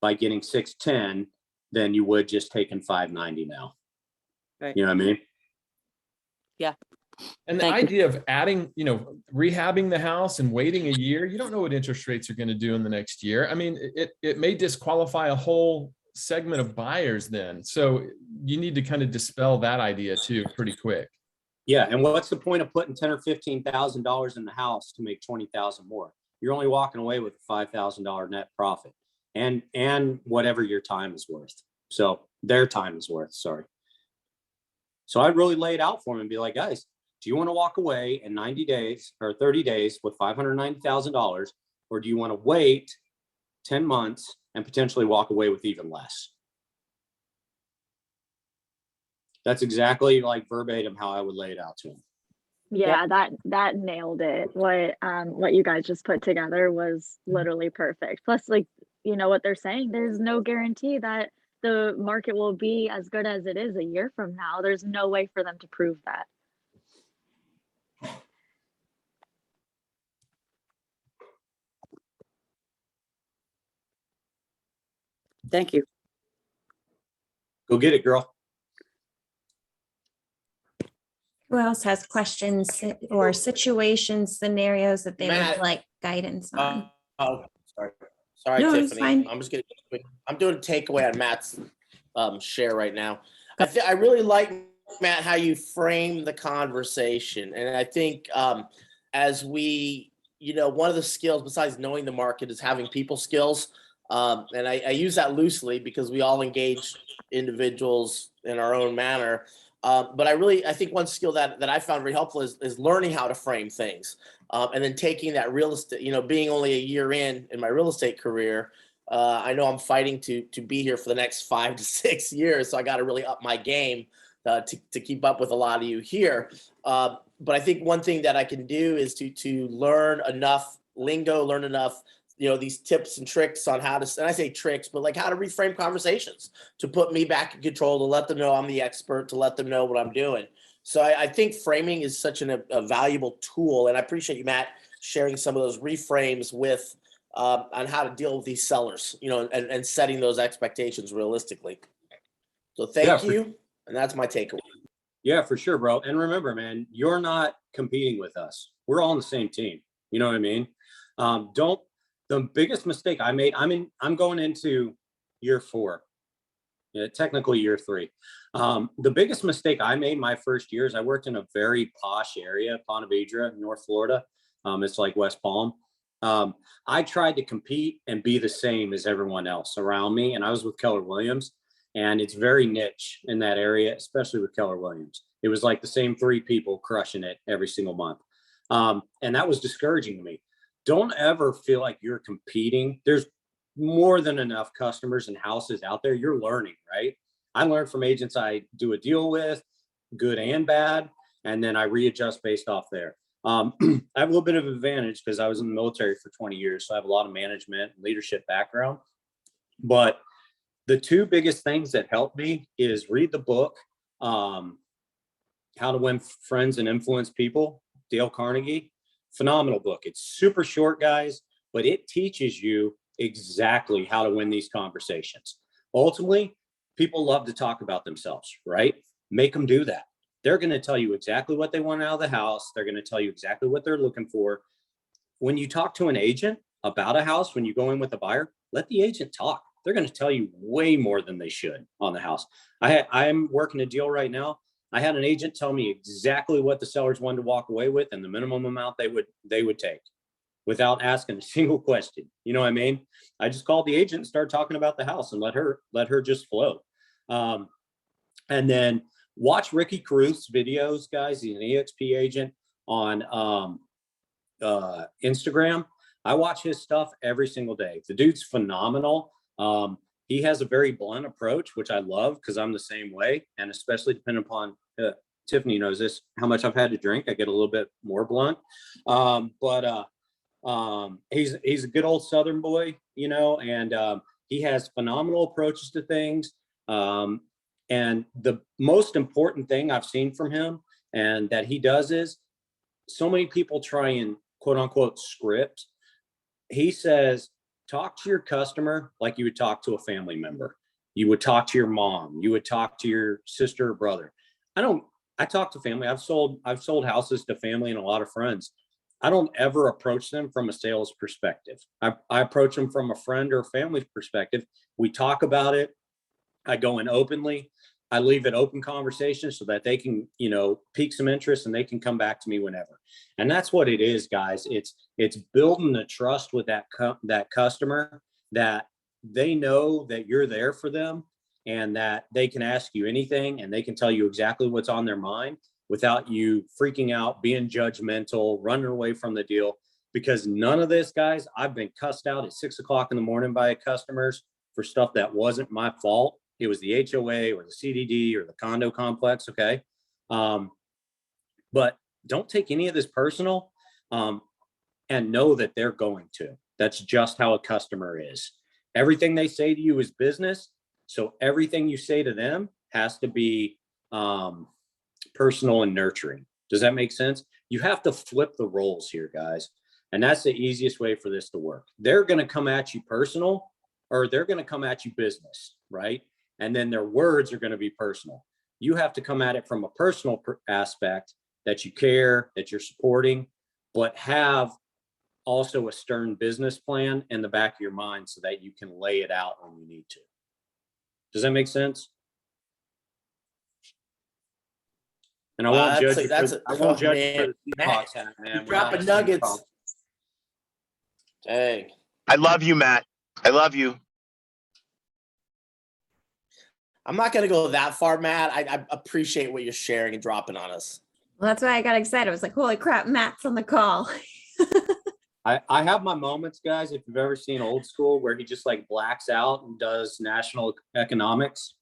by getting 610 than you would just taking 590 now. Right. You know what I mean? Yeah. And the idea of adding, you know, rehabbing the house and waiting a year, you don't know what interest rates are going to do in the next year. I mean, it may disqualify a whole segment of buyers then. So you need to kind of dispel that idea too pretty quick. Yeah. And what's the point of putting $10,000 or $15,000 in the house to make 20,000 more? You're only walking away with a $5,000 net profit and whatever your time is worth. So their time is worth, sorry. So I'd really lay it out for them and be like, guys, do you want to walk away in 90 days or 30 days with $590,000, or do you want to wait 10 months and potentially walk away with even less? That's exactly like verbatim how I would lay it out to them. Yeah, that nailed it. What you guys just put together was literally perfect. Plus, like, you know what they're saying, there's no guarantee that the market will be as good as it is a year from now. There's no way for them to prove that. Thank you. Go get it, girl. Who else has questions or situation scenarios that they Matt, would like guidance on? Oh, sorry, No, it's Tiffany. fine. I'm doing a takeaway on Matt's share right now. I really like, Matt, how you frame the conversation, and I think as we, you know, one of the skills besides knowing the market is having people skills, and I use that loosely because we all engage individuals in our own manner. But I think one skill that I found very helpful is learning how to frame things, and then taking that real estate, you know, being only a year in my real estate career, I know I'm fighting to be here for the next 5 to 6 years, so I got to really up my game to keep up with a lot of you here. But I think one thing that I can do is to learn enough lingo, learn enough, you know, these tips and tricks on how to, and I say tricks, but like how to reframe conversations to put me back in control, to let them know I'm the expert, to let them know what I'm doing. So I think framing is such a valuable tool, and I appreciate you, Matt, sharing some of those reframes with on how to deal with these sellers, you know, and setting those expectations realistically. So thank you, and that's my takeaway. Yeah, for sure, bro. And remember, man, you're not competing with us. We're all on the same team. You know what I mean? The biggest mistake I made, I'm going into year 4. Yeah, technically year 3. The biggest mistake I made my first year is I worked in a very posh area, Ponte Vedra, North Florida. It's like West Palm. I tried to compete and be the same as everyone else around me. And I was with Keller Williams, and it's very niche in that area, especially with Keller Williams. It was like the same 3 people crushing it every single month. And that was discouraging to me. Don't ever feel like you're competing. There's more than enough customers and houses out there. You're learning, right? I learned from agents I do a deal with, good and bad, and then I readjust based off there. I have a little bit of advantage because I was in the military for 20 years, so I have a lot of management and leadership background. But the 2 biggest things that helped me is read the book, How to Win Friends and Influence People, Dale Carnegie. Phenomenal book. It's super short, guys, but it teaches you exactly how to win these conversations. Ultimately, people love to talk about themselves, right? Make them do that. They're going to tell you exactly what they want out of the house. They're going to tell you exactly what they're looking for. When you talk to an agent about a house, when you go in with a buyer, let the agent talk. They're going to tell you way more than they should on the house. I'm working a deal right now. I had an agent tell me exactly what the sellers wanted to walk away with and the minimum amount they would take without asking a single question. You know what I mean? I just called the agent and started talking about the house and let her just flow. And then watch Ricky Caruth's videos, guys. He's an EXP agent on Instagram. I watch his stuff every single day. The dude's phenomenal. He has a very blunt approach, which I love because I'm the same way. And especially depending upon, Tiffany knows this, how much I've had to drink, I get a little bit more blunt. He's a good old Southern boy, you know, and he has phenomenal approaches to things. And the most important thing I've seen from him and that he does is so many people try and quote unquote script. He says, talk to your customer like you would talk to a family member. You would talk to your mom. You would talk to your sister or brother. I talk to family. I've sold houses to family and a lot of friends. I don't ever approach them from a sales perspective. I approach them from a friend or family perspective. We talk about it. I go in openly. I leave it open conversation so that they can, you know, pique some interest and they can come back to me whenever. And that's what it is, guys. It's building the trust with that customer, that they know that you're there for them and that they can ask you anything and they can tell you exactly what's on their mind without you freaking out, being judgmental, running away from the deal. Because none of this, guys, I've been cussed out at 6 o'clock in the morning by customers for stuff that wasn't my fault. It was the HOA or the CDD or the condo complex. Okay. But don't take any of this personal, and know that they're going to. That's just how a customer is. Everything they say to you is business. So everything you say to them has to be personal and nurturing. Does that make sense? You have to flip the roles here, guys. And that's the easiest way for this to work. They're going to come at you personal, or they're going to come at you business, right? And then their words are going to be personal. You have to come at it from a personal aspect, that you care, that you're supporting, but have also a stern business plan in the back of your mind so that you can lay it out when you need to. Does that make sense? And I won't judge you. I won't judge you for the Seahawks hat, man. Dropping nuggets. Dang. I love you, Matt. I love you. I'm not going to go that far, Matt. I appreciate what you're sharing and dropping on us. Well, that's why I got excited. I was like, holy crap, Matt's on the call. I have my moments, guys. If you've ever seen Old School, where he just like blacks out and does national economics,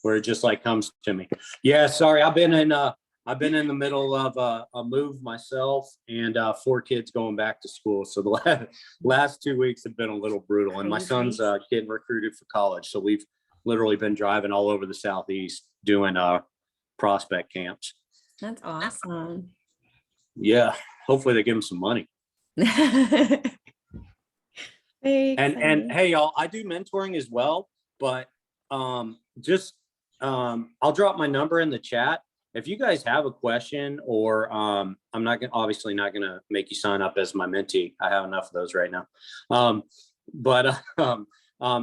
where it just like comes to me. Yeah, sorry. I've been in the middle of a move myself, and 4 kids going back to school. So the last 2 weeks have been a little brutal, and my son's getting recruited for college. So we've literally been driving all over the Southeast doing prospect camps. That's awesome. Yeah, hopefully they give them some money. And hey, y'all, I do mentoring as well, but I'll drop my number in the chat. If you guys have a question, or I'm obviously not gonna make you sign up as my mentee. I have enough of those right now.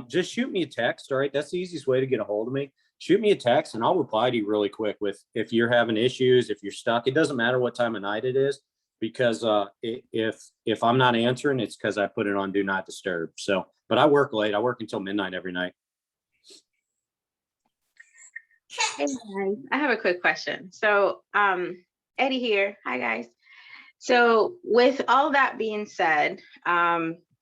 Just shoot me a text. All right, that's the easiest way to get a hold of me. Shoot me a text and I'll reply to you really quick with if you're having issues, if you're stuck. It doesn't matter what time of night it is, because if I'm not answering, it's because I put it on do not disturb. So, but I work late. I work until midnight every night. Hey guys, I have a quick question. So, Eddie here. Hi guys. So, with all that being said,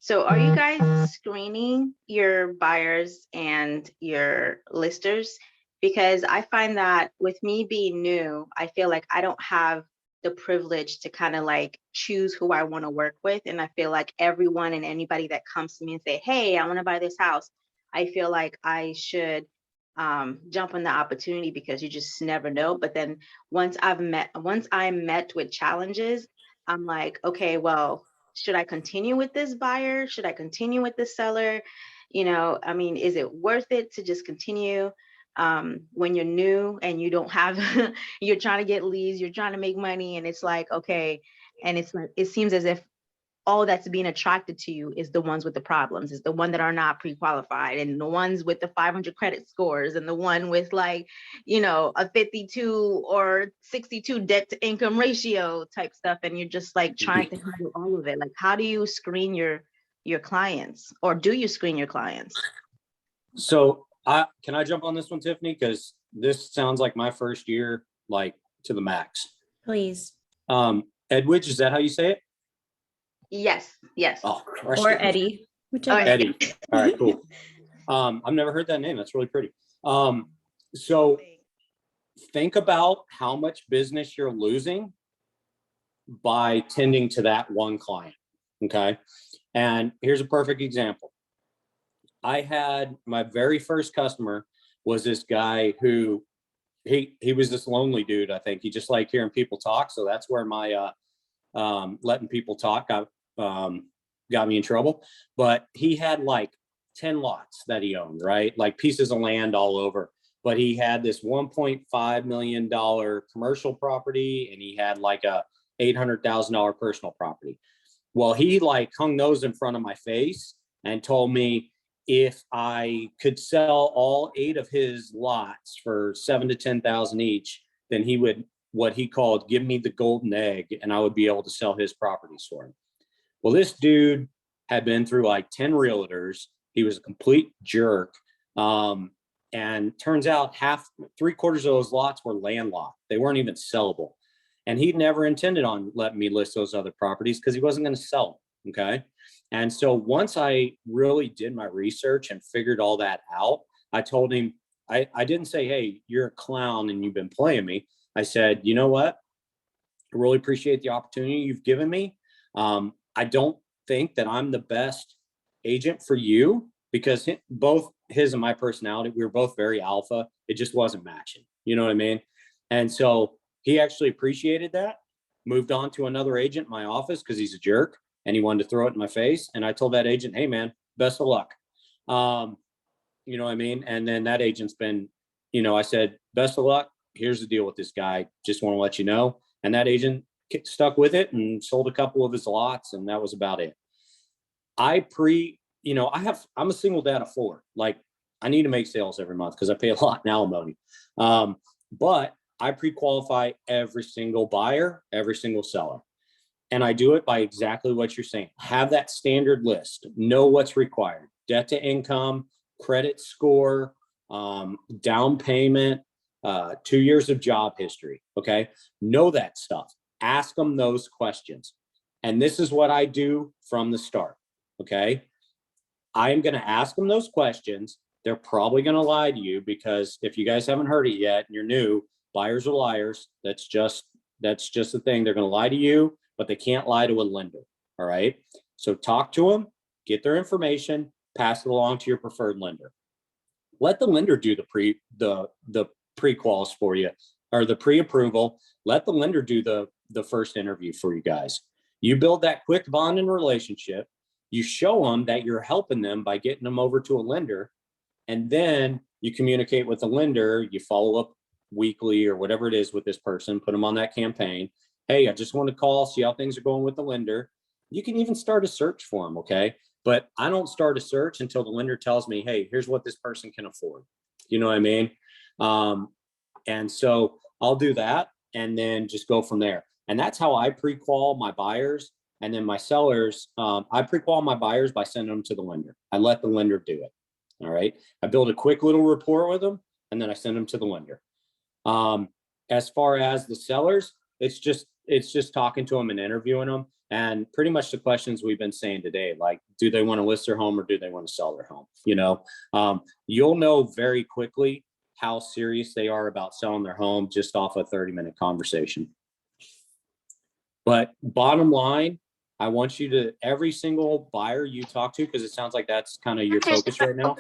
so are you guys screening your buyers and your listers? Because I find that with me being new, I feel like I don't have the privilege to kind of like choose who I want to work with. And I feel like everyone and anybody that comes to me and say, hey, I want to buy this house, I feel like I should jump on the opportunity, because you just never know. But then once I'm met with challenges, I'm like, okay, well, should I continue with this buyer? Should I continue with this seller? You know, I mean, is it worth it to just continue when you're new and you don't have, you're trying to get leads, you're trying to make money, and it's like, okay, and it's like, it seems as if all that's being attracted to you is the ones with the problems, is the one that are not pre-qualified, and the ones with the 500 credit scores, and the one with like, you know, a 52 or 62 debt to income ratio type stuff. And you're just like trying to handle all of it. Like, how do you screen your clients, or do you screen your clients? So can I jump on this one, Tiffany? Because this sounds like my first year, like to the max. Please. Edwidge, is that how you say it? Yes. Oh, or Eddie. Whichever. Eddie. All right, cool. I've never heard that name. That's really pretty. So think about how much business you're losing by tending to that one client. Okay. And here's a perfect example. I had my very first customer was this guy who he was this lonely dude. I think he just liked hearing people talk. So that's where my letting people talk got me in trouble. But he had like 10 lots that he owned, right? Like pieces of land all over. But he had this $1.5 million commercial property, and he had like a $800,000 personal property. Well, he like hung those in front of my face and told me if I could sell all 8 of his lots for $7,000 to $10,000 each, then he would, what he called, give me the golden egg, and I would be able to sell his properties for him. Well, this dude had been through like 10 realtors. He was a complete jerk. And turns out 3/4 of those lots were landlocked. They weren't even sellable. And he never intended on letting me list those other properties because he wasn't going to sell them. Okay. And so once I really did my research and figured all that out, I told him, I didn't say, hey, you're a clown and you've been playing me. I said, you know what? I really appreciate the opportunity you've given me. I don't think that I'm the best agent for you, because both his and my personality, we were both very alpha. It just wasn't matching. You know what I mean? And so he actually appreciated that, moved on to another agent in my office because he's a jerk and he wanted to throw it in my face. And I told that agent, hey man, best of luck. You know what I mean? And then that agent's been, you know, I said, best of luck. Here's the deal with this guy. Just want to let you know. And that agent stuck with it and sold a couple of his lots. And that was about it. I'm a single dad of 4. Like, I need to make sales every month because I pay a lot in alimony. But I pre-qualify every single buyer, every single seller. And I do it by exactly what you're saying. Have that standard list, know what's required, debt to income, credit score, down payment, 2 years of job history. Okay. Know that stuff. Ask them those questions. And this is what I do from the start. Okay. I'm going to ask them those questions. They're probably going to lie to you, because if you guys haven't heard it yet and you're new, buyers are liars. That's just the thing. They're going to lie to you, but they can't lie to a lender. All right. So talk to them, get their information, pass it along to your preferred lender. Let the lender do the pre-quals for you. or the pre-approval. Let the lender do the first interview for you guys. You build that quick bond and relationship. You show them that you're helping them by getting them over to a lender, and then you communicate with the lender. You follow up weekly or whatever it is with this person, put them on that campaign. Hey, I just want to call, see how things are going with the lender. You can even start a search for them, okay? But I don't start a search until the lender tells me, hey, here's what this person can afford. You know what I mean? And so I'll do that and then just go from there. And that's how I pre-qual my buyers. And then my sellers, I pre-qual my buyers by sending them to the lender. I let the lender do it. All right. I build a quick little rapport with them, and then I send them to the lender. As far as the sellers, it's just talking to them and interviewing them. And pretty much the questions we've been saying today, like, do they want to list their home or do they want to sell their home? You know, you'll know very quickly how serious they are about selling their home just off a 30-minute conversation. But bottom line, I want you to, every single buyer you talk to, because it sounds like that's kind of your focus right now.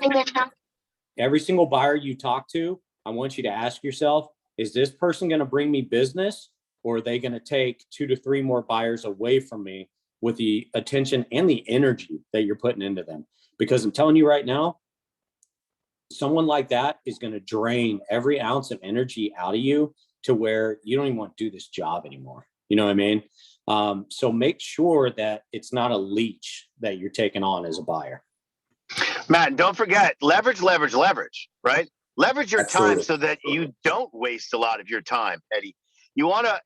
Every single buyer you talk to, I want you to ask yourself, is this person going to bring me business, or are they going to take 2 to 3 more buyers away from me with the attention and the energy that you're putting into them? Because I'm telling you right now, someone like that is going to drain every ounce of energy out of you to where you don't even want to do this job anymore. You know what I mean? So make sure that it's not a leech that you're taking on as a buyer. Matt, and don't forget, leverage, right? Leverage your time so that you don't waste a lot of your time, Eddie. You want to,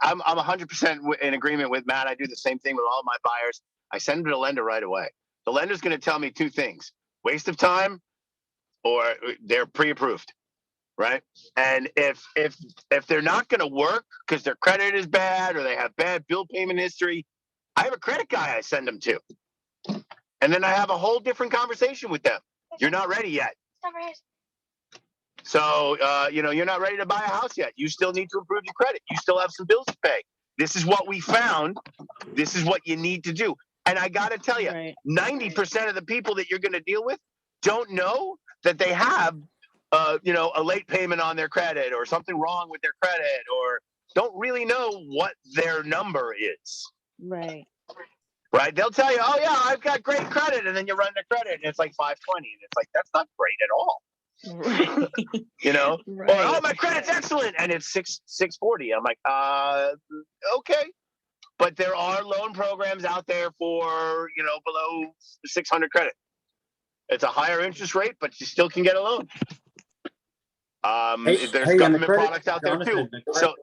I'm 100% in agreement with Matt. I do the same thing with all my buyers. I send them to the lender right away. The lender's going to tell me 2 things: waste of time, or they're pre-approved, right? And if they're not going to work because their credit is bad or they have bad bill payment history, I have a credit guy I send them to. And then I have a whole different conversation with them. You're not ready yet. So, you're not ready to buy a house yet. You still need to improve your credit. You still have some bills to pay. This is what we found. This is what you need to do. And I got to tell you, 90% of the people that you're going to deal with don't know that they have, a late payment on their credit or something wrong with their credit, or don't really know what their number is. Right. Right? They'll tell you, oh, yeah, I've got great credit. And then you run the credit and it's like 520. And it's like, that's not great at all. Right. Or, oh, my credit's excellent. And it's 640. I'm like, okay. But there are loan programs out there for, below 600 credit. It's a higher interest rate, but you still can get a loan. There's government products out there too.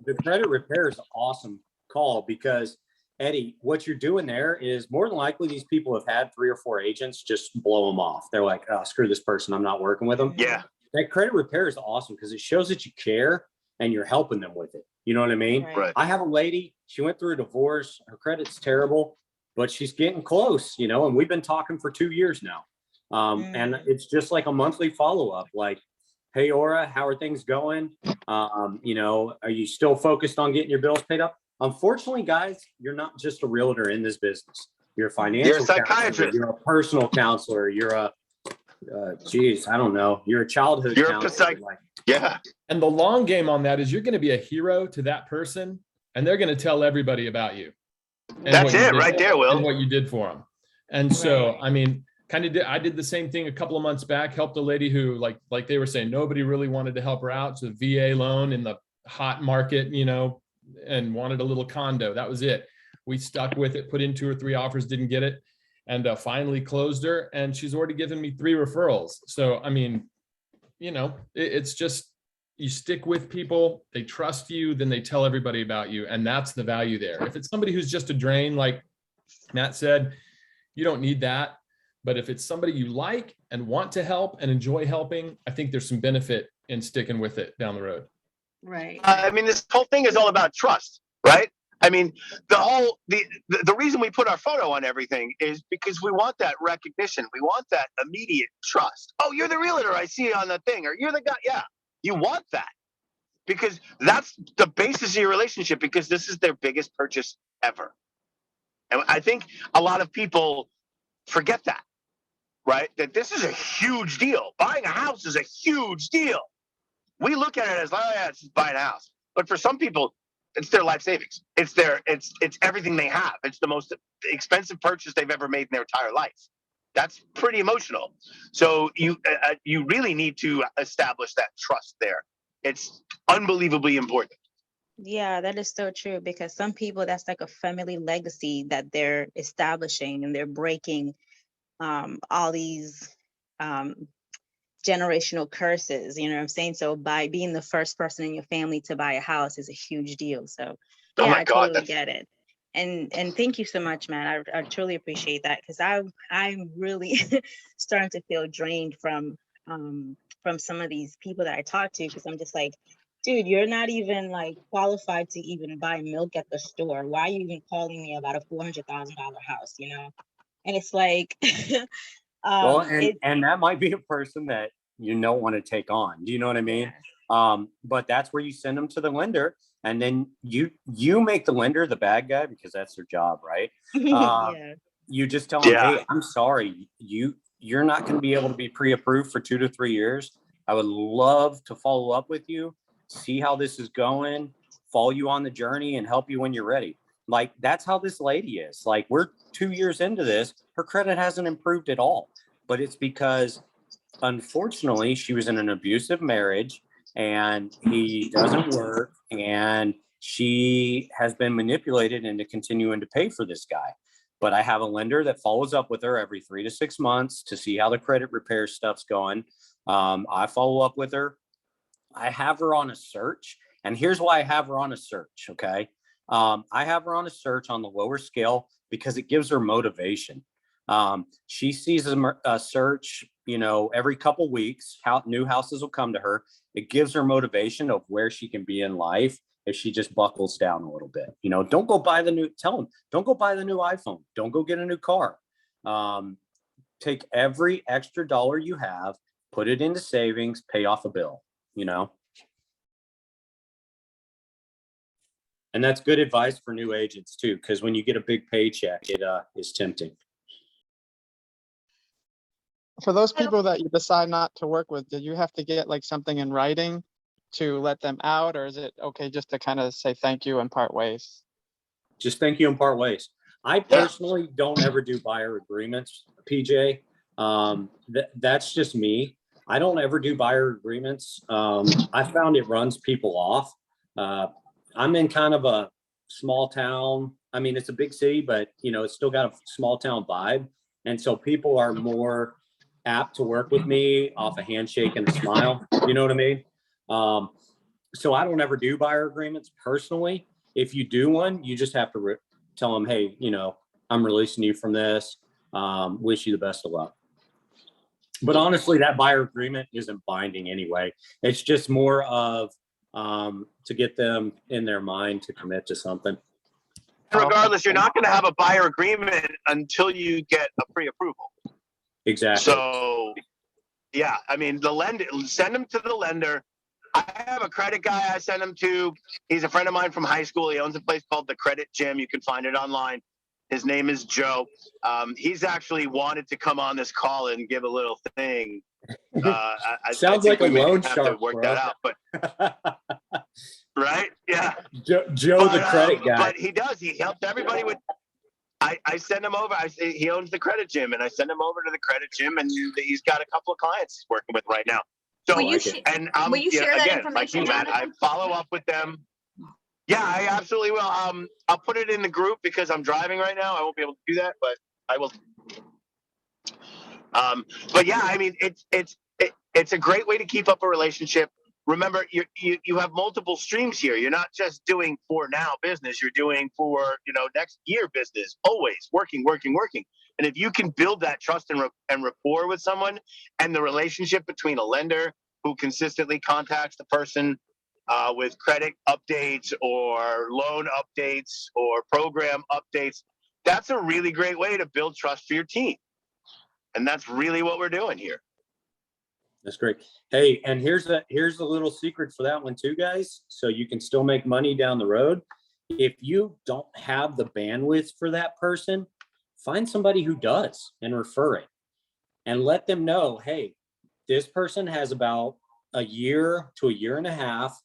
The credit repair is an awesome call, because Eddie, what you're doing there is more than likely these people have had 3 or 4 agents just blow them off. They're like, oh, screw this person, I'm not working with them. Yeah. That credit repair is awesome because it shows that you care and you're helping them with it. You know what I mean? Right. I have a lady, she went through a divorce. Her credit's terrible, but she's getting close, and we've been talking for 2 years now. And it's just like a monthly follow-up, like, hey, Aura, how are things going? Are you still focused on getting your bills paid up? Unfortunately, guys, you're not just a realtor in this business. You're a financial psychiatrist. You're a personal counselor. You're a, I don't know. You're a childhood counselor. Yeah. And the long game on that is you're going to be a hero to that person, and they're going to tell everybody about you. That's it right there, Will. And what you did for them. And so, I mean, I did the same thing a couple of months back, helped a lady who, like they were saying, nobody really wanted to help her out. So the VA loan in the hot market, and wanted a little condo. That was it. We stuck with it, put in 2 or 3 offers, didn't get it, and finally closed her. And she's already given me 3 referrals. So, I mean, it's just, you stick with people, they trust you, then they tell everybody about you. And that's the value there. If it's somebody who's just a drain, like Matt said, you don't need that. But if it's somebody you like and want to help and enjoy helping, I think there's some benefit in sticking with it down the road. Right. I mean, this whole thing is all about trust, right? I mean, the reason we put our photo on everything is because we want that recognition. We want that immediate trust. Oh, you're the realtor I see on the thing, or you're the guy. Yeah, you want that because that's the basis of your relationship, because this is their biggest purchase ever. And I think a lot of people forget that, right? That this is a huge deal. Buying a house is a huge deal. We look at it as, oh yeah, it's just buying a house. But for some people, it's their life savings. It's everything they have. It's the most expensive purchase they've ever made in their entire life. That's pretty emotional. So you really need to establish that trust there. It's unbelievably important. Yeah, that is so true, because some people, that's like a family legacy that they're establishing, and they're breaking all these generational curses, you know what I'm saying? So by being the first person in your family to buy a house is a huge deal. So Oh yeah, my I God, totally get it. And thank you so much, man. I truly appreciate that, because I'm really starting to feel drained from some of these people that I talk to, because I'm just like, dude, you're not even like qualified to even buy milk at the store. Why are you even calling me about a $400,000 house, you know? And it's like well, and that might be a person that you don't want to take on. Do you know what I mean? Yeah. But that's where you send them to the lender, and then you make the lender the bad guy, because that's their job, right? Yeah. You just tell them, Yeah. hey, I'm sorry, you're not going to be able to be pre-approved for 2 to 3 years. I would love to follow up with you, see how this is going, follow you on the journey, and help you when you're ready. Like, that's how this lady is. Like, we're 2 years into this, her credit hasn't improved at all, but it's because unfortunately she was in an abusive marriage and he doesn't work, and she has been manipulated into continuing to pay for this guy. But I have a lender that follows up with her every 3 to 6 months to see how the credit repair stuff's going. I follow up with her. I have her on a search, and here's why I have her on a search. Okay. I have her on a search on the lower scale because it gives her motivation. She sees a search, every couple weeks, how new houses will come to her. It gives her motivation of where she can be in life if she just buckles down a little bit. Don't go buy don't go buy the new iPhone. Don't go get a new car. Take every extra dollar you have, put it into savings, pay off a bill, And that's good advice for new agents too, because when you get a big paycheck, it is tempting. For those people that you decide not to work with, did you have to get like something in writing to let them out, or is it okay just to kind of say thank you and part ways? Just thank you and part ways. I personally don't ever do buyer agreements, PJ. That's just me. I don't ever do buyer agreements. I found it runs people off. I'm in kind of a small town. I mean, it's a big city, but it's still got a small town vibe. And so people are more apt to work with me off a handshake and a smile. You know what I mean? So I don't ever do buyer agreements personally. If you do one, you just have to tell them, hey, I'm releasing you from this. Wish you the best of luck. But honestly, that buyer agreement isn't binding anyway. It's just more of to get them in their mind to commit to something. And regardless, you're not going to have a buyer agreement until you get a pre-approval. Exactly. So, yeah, I mean, send them to the lender. I have a credit guy I send him to. He's a friend of mine from high school. He owns a place called The Credit Gym. You can find it online. His name is Joe. He's actually wanted to come on this call and give a little thing. Sounds I like a loan have shark, to work bro. that out, but right? Yeah. Joe, the credit guy. But he does. He helps everybody with. I send him over. He owns The Credit Gym, and I send him over to The Credit Gym, and he's got a couple of clients he's working with right now. So, will you share that again, information, like you, Matt, I follow up with them. Yeah, I absolutely will. I'll put it in the group because I'm driving right now. I won't be able to do that, but I will. But yeah, I mean, it's a great way to keep up a relationship. Remember, you have multiple streams here. You're not just doing for now business. You're doing for next year business. Always working. And if you can build that trust and rapport with someone, and the relationship between a lender who consistently contacts the person with credit updates or loan updates or program updates, that's a really great way to build trust for your team. And that's really what we're doing here. That's great. Hey, and here's a little secret for that one too, guys. So you can still make money down the road. If you don't have the bandwidth for that person, find somebody who does and refer it, and let them know, hey, this person has about a year to a year and a half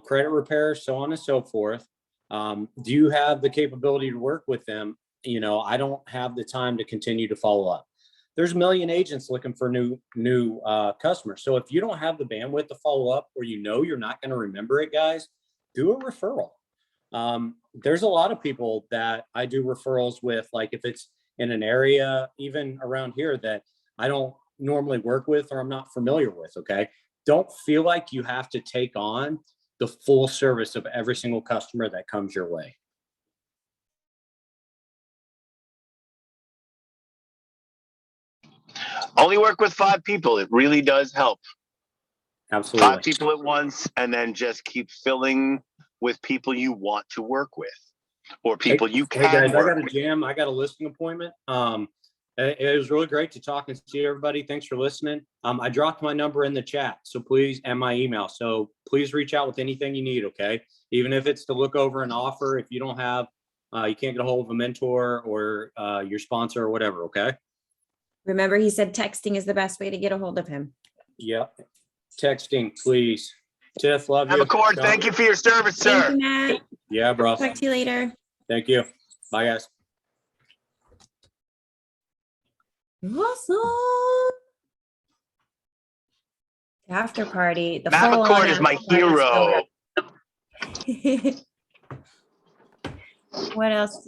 credit repair, so on and so forth. Do you have the capability to work with them? You know, I don't have the time to continue to follow up. There's a million agents looking for new customers. So if you don't have the bandwidth to follow up, or you know you're not going to remember it, guys, do a referral. There's a lot of people that I do referrals with, like if it's in an area, even around here, that I don't normally work with or I'm not familiar with. Okay. Don't feel like you have to take on the full service of every single customer that comes your way. Only work with 5 people. It really does help. Absolutely. 5 people at once, and then just keep filling with people you want to work with, or people you can Hey guys, I work got a with. jam. I got a listing appointment. It was really great to talk and see everybody. Thanks for listening. I dropped my number in the chat, so please, and my email. So please reach out with anything you need. Okay, even if it's to look over an offer. If you don't have, you can't get a hold of a mentor or your sponsor or whatever. Okay. Remember, he said texting is the best way to get a hold of him. Yep. Texting, please. Tiff, love you. Have a cord. Sean. Thank you for your service, sir. Thank you, Matt. Yeah, bro. Talk to you later. Thank you. Bye, guys. Awesome. The after party. The Matt full-on McCord is my after party hero. still- What else?